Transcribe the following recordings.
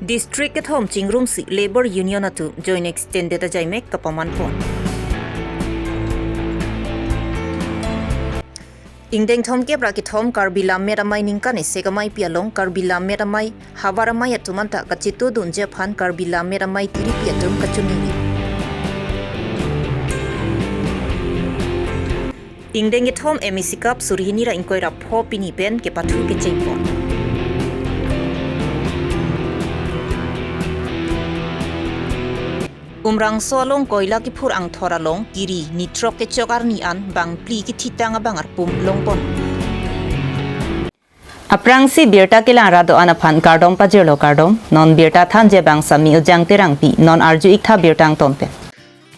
District at home chingrum si labor union atu join extended a jaimek kapaman pon. Ingdeng thom ke brakit hom Karbi Longri ningkan segamai pialong Karbi Longri hawaramai atumanta kacitu dunje phan Karbi Longri tiri piatum kachunini. Ingdeng it hom emisikap surhinira ingkoi rap ho pini pen ke pathu ke chengpon. Umrang solong koila ki phur ang thoralong kiri nitrok ke chokar ni an bang pli ki thitanga bangar pum longpon. Aprang si birta kilang rado anaphan kardom pajirlo kardom non birta thanje bang sami ujang terang pi non arju ikha birtang tompe.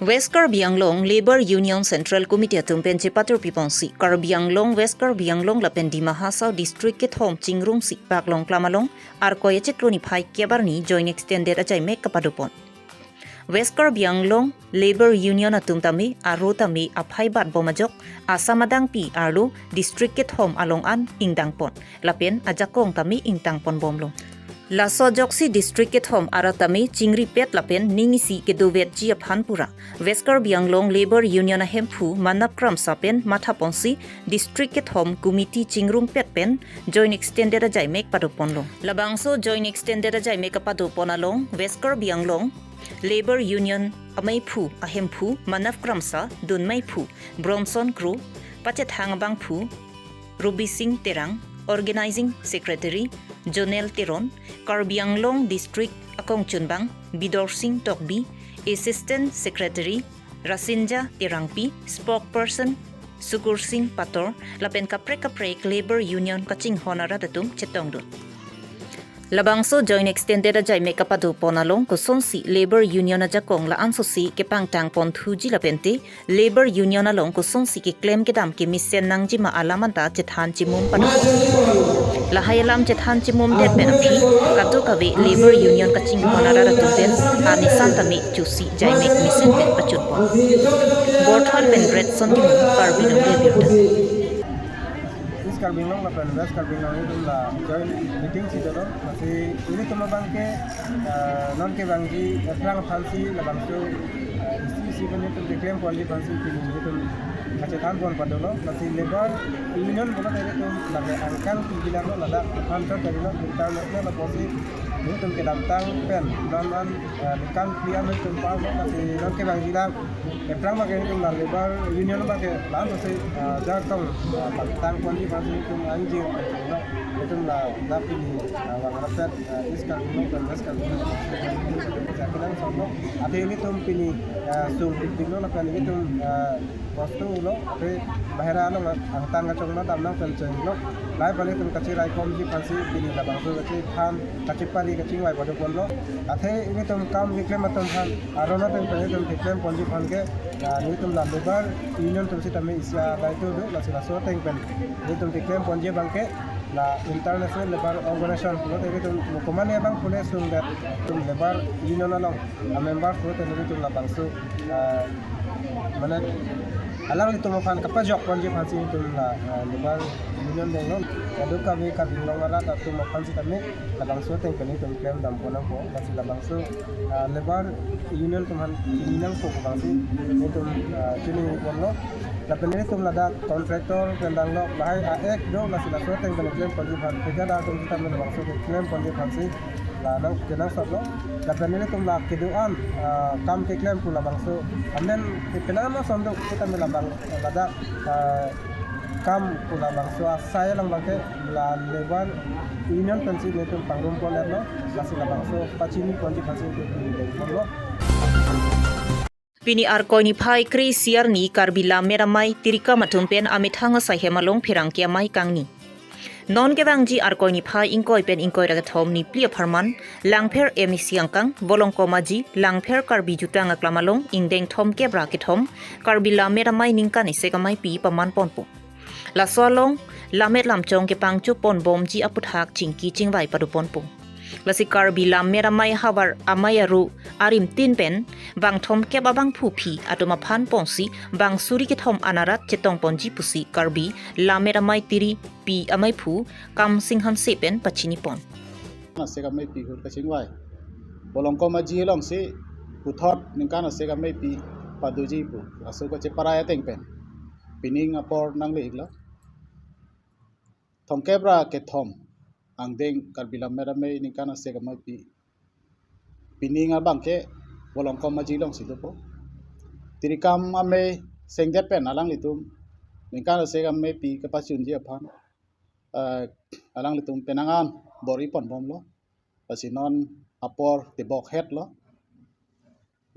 West Karbi Labor Union Central Committee tumpen chepatur piponsi Karbi West Karbi lapen di Mahasau District ke thom chingrum si paklong klamalong arkoye chekroni phai kebarni join extended ajai mek kapadupon. West Karbi Labor Union atum tami aro tami aphai bat bomajok asamadang pi arlo district ke thom along an ingdangpon lapen ajakong tami ingtangpon bomlong. Laso joksi district ke thom aratami chingri pet lapen ningisi ke dovet ji aphanpura West Karbi Labor Union hemphu manapkram sapen mathaponsi district ke thom committee chingrum pet pen join extended ajai mek paduponlong labangso join extended ajai mek paduponalong West Karbi Labor Union amai phu ahem phu manaf kramsa dunmai phu Bronson crew pachet hangbang phu Ruby Singh Terang Organizing Secretary Jonel Teron Karbi District Akong Chunbang Bidor Singh Tokbi Assistant Secretary Rasinja Terangpi Spokesperson Sukur Singh Pator lapen kaprek Labor Union kaching honara datum chetongdun. Labangso join extended ajai make up adu ponalong kusonsi Labor Union ajakong la ansosi ke pangtang pon thuji lapente Labor Union along kusonsi ke claim ke dam ke misen nangji ma alamanta chethan chimum pan la hayalam chethan chimum det pen phi katu kawe Labor Union kaching honara ratumpen ani santami chusi jai make misen pen pachun pon borthal pen red sonti Karbi Longri Abirta. Karbi lapan West Karbi itu lah join meeting sih tu masih ini cuma bangke non ke bangji perang fancy lah bangso isi punya tu diklaim kuali fancy pilih itu kecetan pun pada lo masih lebar union pun ada itu lagi angkan bilang lo ada kantor dari lo kita lo posisi ini tu ke datang pen dan kan klian itu pas masih non ke bangji lah perang makin itu lah lebar union makin lah masih jatuh tang kuali fancy itu anjing itu lah tapi ni orang rapat iskan dan iskan jadi sama ada ini tu pilih sung pilih lah kan itu waktu lo ke bahara lo angtan ngacung lo tamang pencen lo lai balik tu kacir ai komji pansi pilih lah bangsu kacir tham kacir pari kacir wai pada pon lo ada ini tu kam diklaim atau tham arona tu pilih tu diklaim komji pan ke ini tu lah lebar union tu si kami isya baik tu lah sila so teng pen ini tu diklaim komji bangke la international labor organization lo tadi tu mukuman ya bang boleh sunggat tu labor union along a member lo tadi tu la bangsu mana alang itu makan kapajok panji pansi itu la labor union dong lalu kami longara tu makan si kami la bangsu tengkeni tu claim dam ponang po masih la bangsu labor union tu man union po bangsi itu sini pon lo lapan ini tuh ada kontraktor kendang lo bahai aek do masih la suatu yang klaim panji pan kerja dah tu kita menbangsu klaim panji pansi la nang jenang sot lo lapan ini tuh la keduan kam ke klaim pula bangsu amen kenapa sondok kita melabang ada kam pula bangsu saya lang bangke la lebar union pensi itu pangrum poler lo masih la bangsu pacini panji pansi itu lo Pini arkoi phai kri siar ni Karbi Longri tirika matumpen amit hanga sai hemalong phirang kia mai kangni non ke bangji arkoi phai ingkoi pen ingkoi raga thom ni plia pharman langpher emisi angkang bolong komaji langpher Karbi jutang aklamalong ingdeng thom ke bra ke thom Karbi Longri ningka ni sekamai pi paman ponpo la solong lamet lamchong ke pangchu pon bomji aputhak chingki chingwai padu ponpo lasi Karbi Longri hawar amayaru arim tin pen bang thom ke babang phupi atoma phan pongsi bang suri ke thom anarat chetong ponji pusi Karbi Longri tiri pi amai phu kam singhan se pen pachini pon se kam mai pi ko kaching wai bolong ko maji long si puthot ningkan ase ka mai pi paduji pu aso ko che paraya tengpen pining apor nang le igla thom kebra ke thom angdeng karbilam mera mai ningkan ase ka mai pi pining abang ke bolong ko maji long si dopo tirikam ame sengdet pen alang litum ningkan ase ka mai pi ka pasun ji aphan alang litum penangan bori pon bom lo pasinon apor tibok het lo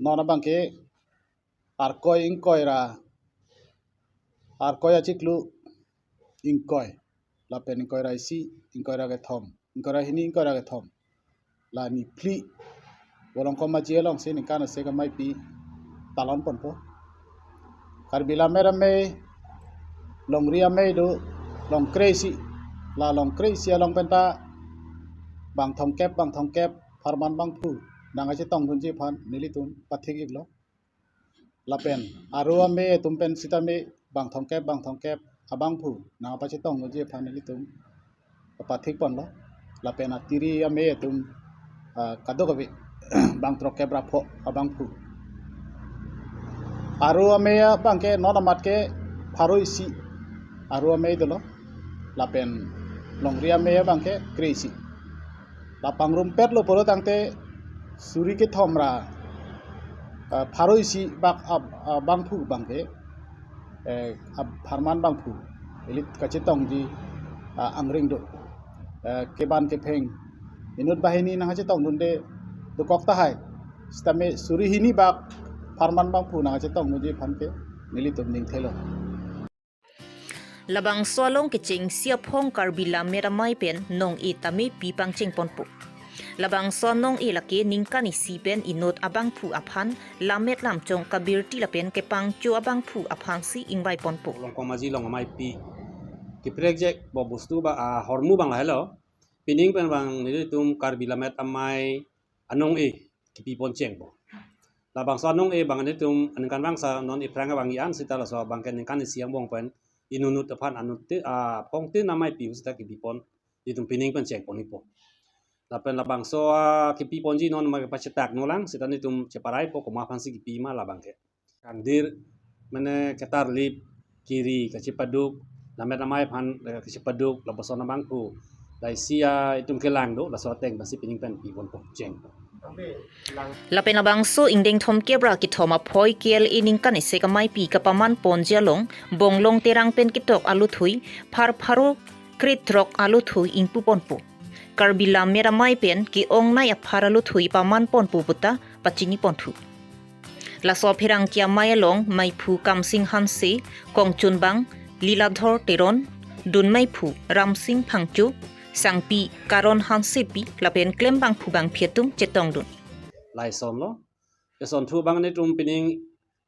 non abang ke arkoi ingkoi ra arkoi achiklu ingkoi la pen ingkoi ra isi ingkoi ra ke thom ingkoi ra hini ingkoi ra ke thom la ni pli bolong ko maji long se ni kana se ka mai pi talon pon po karbila mera me longria me do long crazy la long crazy long penta bang thong kep farman bang phu nanga che tong dunji phan nilitun pathik iglo lapen aru ame tumpen sita me bang thong kep abang phu nanga pa che tong dunji phan nilitum pathik pon lo lapen atiri ame tum kado kabi bang trok kep rapho abang phu aru ame bang ke non amat ke pharu isi aru ame dolo lapen longria me bang ke crazy lapang rumpet lo polo tangte suri ke thomra pharo isi bak bangphu bangke pharman bangphu elit kache tongji angring do keban ke pheng inut bahini na hache tong dunde do kokta hai stame suri hini bak pharman bangphu na hache tong nuje phanke nilitum ning thelo labang swalong ke ching sia phong karbila meramai pen nong e tami pi pang ching ponpu labang sonong e laki ningkani si pen inot abang phu aphan lamet lam chong kabirti lapen ke pang chu abang phu aphan si ingbai ponpu long ko maji long mai pi ki project bo bustu ba hormu bang hello pining pen bang ni tum karbila met amai anong e ki pi pon cheng bo labang sonong e bang ni tum an kan bang sa non e pranga bang yan sita la so bang ken kan siang bong pen inunut aphan anut te pong te namai pi usta ki pi pon ni tum pining pen cheng pon ni po lapen labang so kipi ponji non ma pacetak nolang sitani tum ceparai po koma fansi kipi ma labang ke kandir mene ketar lip kiri ke cipaduk lamet namai pan ke cipaduk laboson bangku dai sia itum kelang do la soteng basi pining pen pi pon po jeng lapen labang so ingdeng thom kebra ki thoma phoi kel ining kan se ka mai pi ka paman ponja long bonglong terang pen ki tok alu thui pharo krit rok alu thui ingpu ponpu karbila meramai pen ki ong na ya pharalu thui paman pon puputa pachini pon thu la so phirang kia mai long mai phu kam sing han se kong chun bang liladhor teron dun mai phu ram sing phangchu sangpi karon han se pi la pen klem bang phu bang phietum chetong dun lai som lo ke son thu bang ne tum pining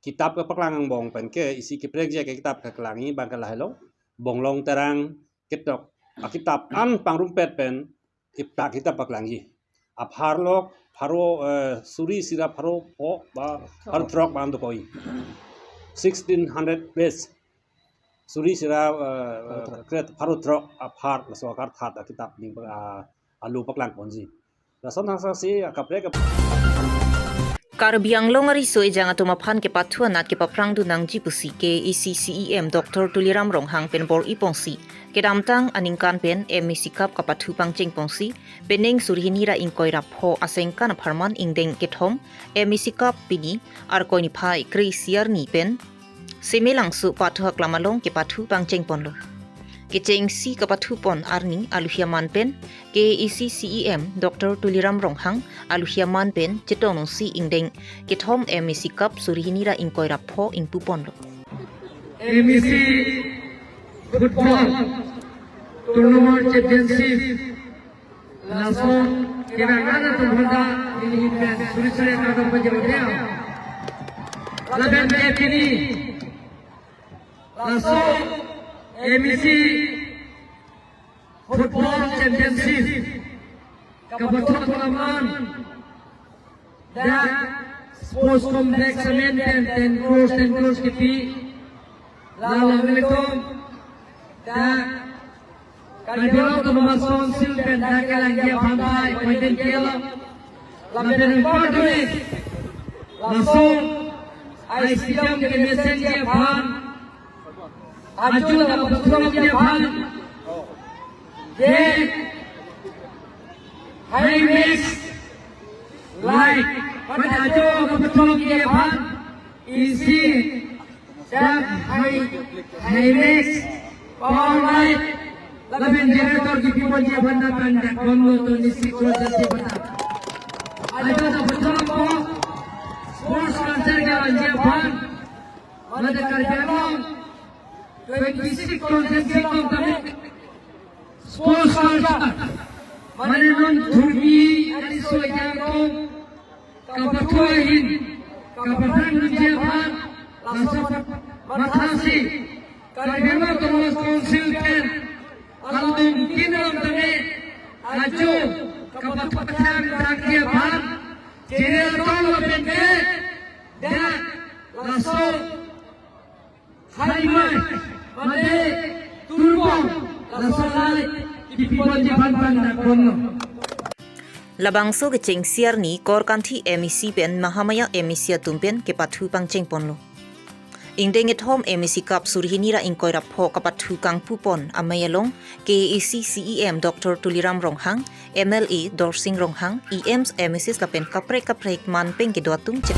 kitab ka paklang bong pen ke isi ki project ke kitab ka klangi bang ka lai lo bonglong terang kitab kitab an pangrumpet pen kita paklangi apharlok pharo suri sira pharo po ba har trok bam to koi 1600 base suri sira kret pharo trok aphar so kar that kitab ning alu paklang ponji rason hasa si kapre ka Karbi Longri Abirta tuma phan ke pathua nat ke paprang du nangji pusi ke ECCEM Dr. Tuliram Ronghang pen bor ipongsi ke damtang aningkan pen MEC kap ka pathu pangching pongsi pening surhini ra ingkoi ra pho asengkan pharman ingdeng ke thom MEC kap pini ar koini phai kri siar ni pen semelang su pathu klamalong ke pathu pangching ponlo ke cheng si ka pathu pon arni aluhiaman pen ke ECCEM Dr. Tuliram Ronghang aluhiaman pen chitong si ingdeng ke thom MEC kap surhini ra ingkoi ra pho ingpu ponlo MEC football tournament championship laso kirangana to bhanda ini kan surisare kadam bajawnya laban kini laso MEC football championship kabupaten Palaman dan sports complex maintenance 10 crores kipi Assalamualaikum dan kadang-kadang masuk sil dan dagang dia pandai, kemudian dia lapen importantly laso ai sidam ke messenger phan ajul la patrol ke phan ye highways like what ajo patrol ke phan easy that highways power light lapen generator ki people je banda tanda kono to nisik so jati banda ajo da patrol ko sports culture ke anje phan made Karbi Anglong 26 consensus kom tame sports culture mane non thurbi ani so jang kapathoin kapathan je phan laso mathasi Karbi Anglong Tourist Council ken alum kinam tame ajo kapathan rakye phan generator lapen ke da laso harimai mane turbo laso lai people je phan na kono Labangso ke cheng siar ni kor kanthi MEC pen mahamaya MEC tumpen ke pathu pang cheng ponlo. Ingdeng et home MEC kap surhini ra ingkoi rap ho kapathu kang pupon amayalong KAC CEM Dr. Tuliram Ronghang MLA Dorsing Ronghang EMs MECs lapen kapre man peng ke doatung chep.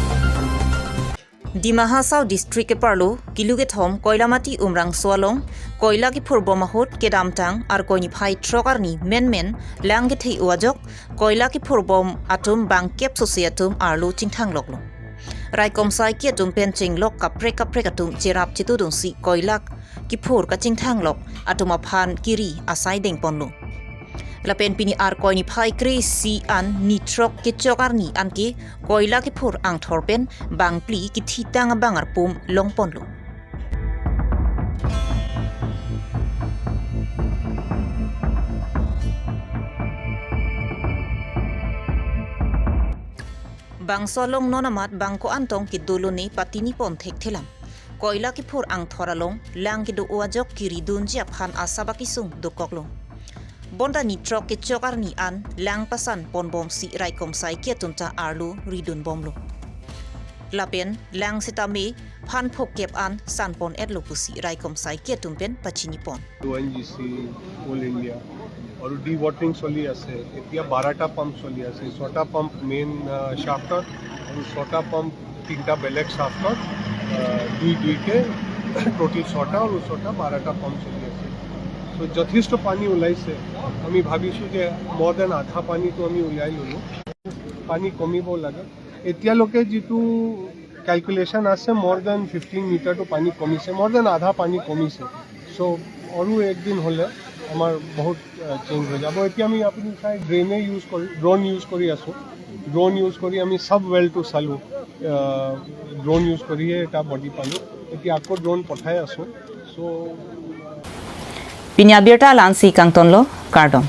Di Mahasau district ke parlo kiluget hom koilamati umrang swalong koila ki phurbo mahot ke damtang ar koini phai trokar ni men langge thei wajok koila ki phurbom atum bang kep sociatum arlo chingthang loklo rai komsai ki atum pen chinglok kapre katum cherap chitu dong si koilak ki phur ka chingthang lok atuma phan kiri asai deng ponlo lapen pini ar koini phai kri si an nitrok ke chokar ni an ki koila ki phur ang thorpen bang pli ki thitang bangar pum long ponlo bang solong nonamat bangko antong ki dolone patini pon thek thelam koila ki phur ang thoralong lang ki do wajok kiri dunji aphan asabaki sung do koklong bonda nitrok ke chokar ni an lang pasan pon bom si rai komsai ki atumta arlo ridun bomlo lapen lang sitame phan phok kep an san pon etlo pusi rai komsai ki atumpen pachini pon ONGC All India और D watering चली আছে এতিয়া 12টা পাম্প চলি আছে 6টা pump main শাফ্টত আৰু 6টা পাম্প 3টা বেলেগ শাফ্টত দুইকে টোটাল 6টা আৰু 6টা 12টা পাম্প চলি আছে সো যথেষ্ট পানী ওলাইছে আমি ভাবিছো যে more than আধা পানী তো আমি উলাই ললো পানী কমিব লাগে এতিয়ালৈকে যেটো ক্যালকুলেশন আছে more than 15 মিটাৰ তো পানী কমিছে more than আধা পানী কমিছে সো আৰু একদিন হলে আমার বহুত চেঞ্জ হয়ে যাব এতিয়া আমি আপনি চাই ড্রেনে ইউজ করি ড্রোন ইউজ করি আমি সব ওয়েল টু চালু ড্রোন ইউজ কৰিয়ে এটা বডি পালো এতিয়া আকৌ ড্রোন পঠাই আছো so Pinya Abirta Lansi Kangtonlo Kardom